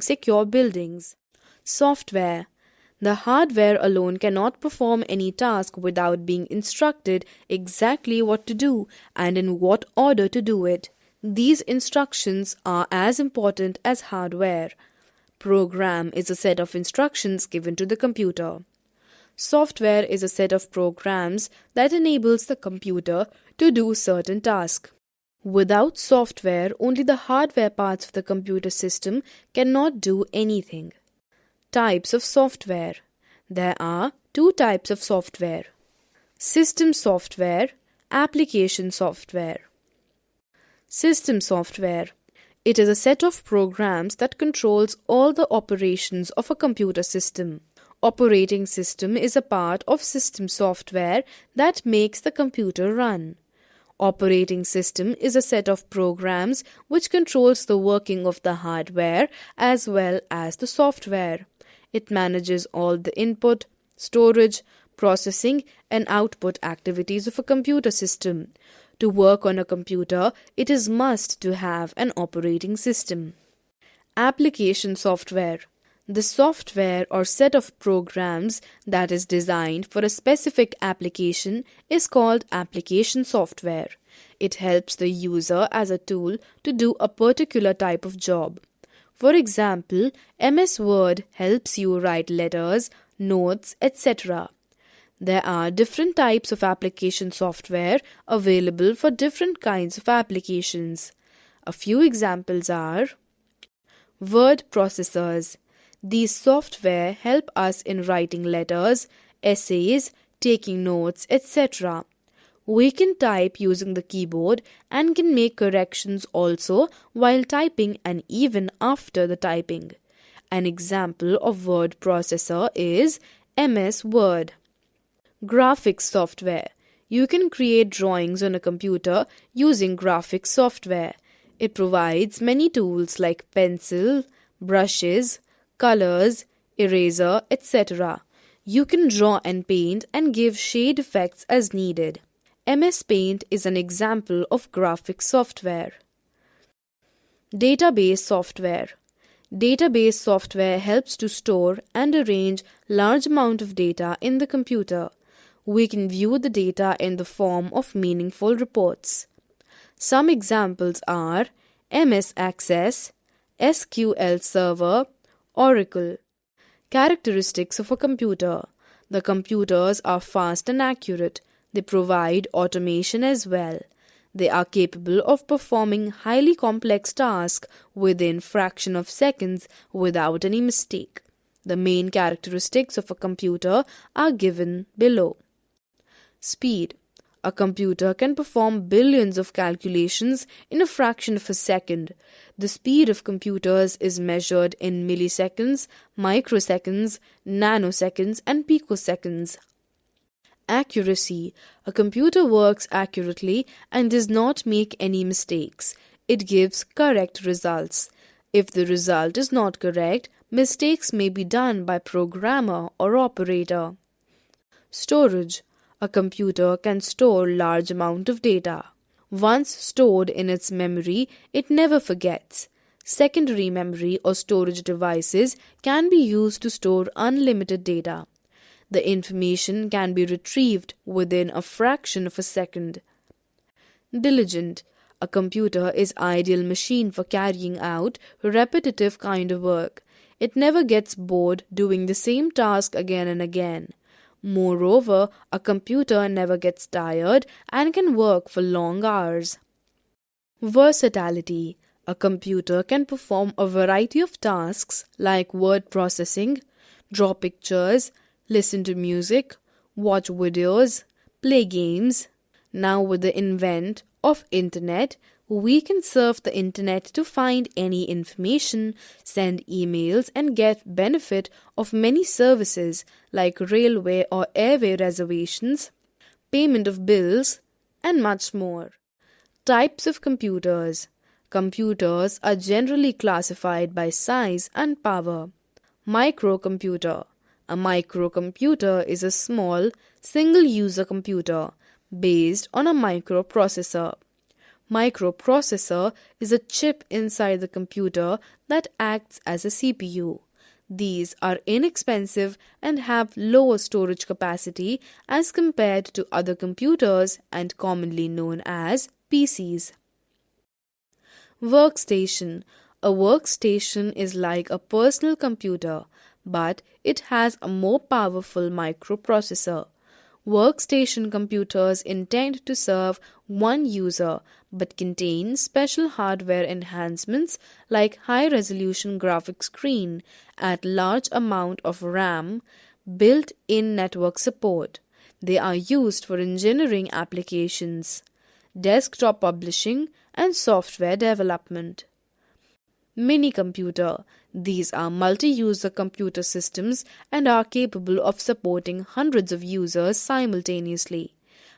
secure buildings. Software. The hardware alone cannot perform any task without being instructed exactly what to do and in what order to do it. These instructions are as important as hardware. Program is a set of instructions given to the computer. Software is a set of programs that enables the computer to do certain tasks. Without software, only the hardware parts of the computer system cannot do anything. Types of software. There are two types of software: system software, application software. System software. It is a set of programs that controls all the operations of a computer system. Operating system is a part of system software that makes the computer run. Operating system is a set of programs which controls the working of the hardware as well as the software. It manages all the input, storage, processing, and output activities of a computer system. To work on a computer, it is must to have an operating system. Application software. The software or set of programs that is designed for a specific application is called application software. It helps the user as a tool to do a particular type of job. For example, MS Word helps you write letters, notes, etc. There are different types of application software available for different kinds of applications. A few examples are word processors. These software help us in writing letters, essays, taking notes, etc. We can type using the keyboard and can make corrections also while typing and even after the typing. An example of word processor is MS Word. Graphics software. You can create drawings on a computer using graphics software. It provides many tools like pencil, brushes, colors, eraser, etc. You can draw and paint and give shade effects as needed. MS Paint is an example of graphics software. Database software. Database software helps to store and arrange large amount of data in the computer. We can view the data in the form of meaningful reports. Some examples are MS Access, SQL Server, Oracle. Characteristics of a computer. The computers are fast and accurate. They provide automation as well. They are capable of performing highly complex tasks within fraction of seconds without any mistake. The main characteristics of a computer are given below. Speed. A computer can perform billions of calculations in a fraction of a second. The speed of computers is measured in milliseconds, microseconds, nanoseconds, and picoseconds. Accuracy. A computer works accurately and does not make any mistakes. It gives correct results. If the result is not correct, mistakes may be done by programmer or operator. Storage. A computer can store large amount of data. Once stored in its memory, it never forgets. Secondary memory or storage devices can be used to store unlimited data. The information can be retrieved within a fraction of a second. Diligent. A computer is ideal machine for carrying out repetitive kind of work. It never gets bored doing the same task again and again. Moreover, a computer never gets tired and can work for long hours. Versatility. A computer can perform a variety of tasks like word processing, draw pictures, listen to music, watch videos, play games. Now with the advent of internet, we can surf the internet to find any information, send emails, and get benefit of many services like railway or airway reservations, payment of bills, and much more. Types of computers. Computers are generally classified by size and power. Microcomputer. A microcomputer is a small, single-user computer based on a microprocessor. Microprocessor is a chip inside the computer that acts as a CPU. These are inexpensive and have lower storage capacity as compared to other computers and commonly known as PCs. Workstation. A workstation is like a personal computer, but it has a more powerful microprocessor. Workstation computers intend to serve one user but contain special hardware enhancements like high-resolution graphics screen at large amount of RAM, built-in network support. They are used for engineering applications, desktop publishing, and software development. Mini computer. These are multi-user computer systems and are capable of supporting hundreds of users simultaneously.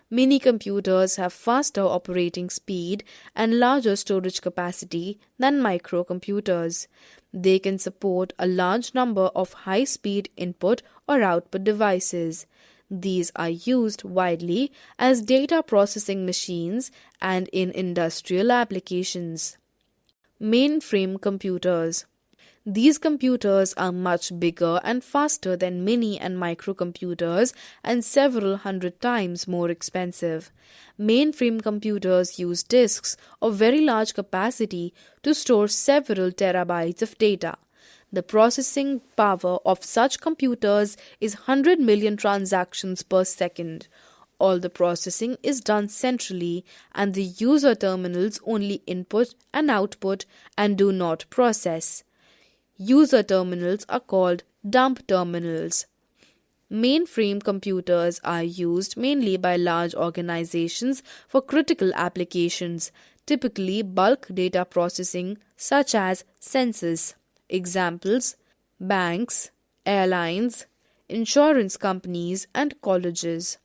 Mini computers have faster operating speed and larger storage capacity than microcomputers. They can support a large number of high-speed input or output devices. These are used widely as data processing machines and in industrial applications. Mainframe computers. These computers are much bigger and faster than mini and microcomputers and several hundred times more expensive. Mainframe computers use disks of very large capacity to store several terabytes of data. The processing power of such computers is 100 million transactions per second. All the processing is done centrally and the user terminals only input and output and do not process. User terminals are called dumb terminals. Mainframe computers are used mainly by large organizations for critical applications, typically bulk data processing such as census. Examples: banks, airlines, insurance companies, and colleges.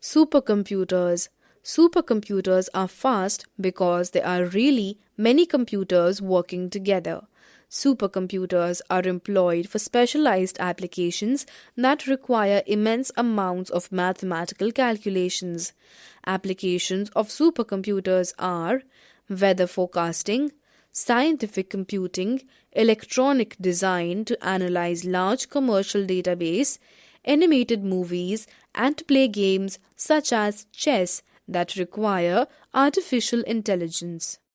Supercomputers. Supercomputers are fast because there are really many computers working together. Supercomputers are employed for specialized applications that require immense amounts of mathematical calculations. Applications of supercomputers are weather forecasting, scientific computing, electronic design to analyze large commercial database, animated movies, and to play games such as chess that require artificial intelligence.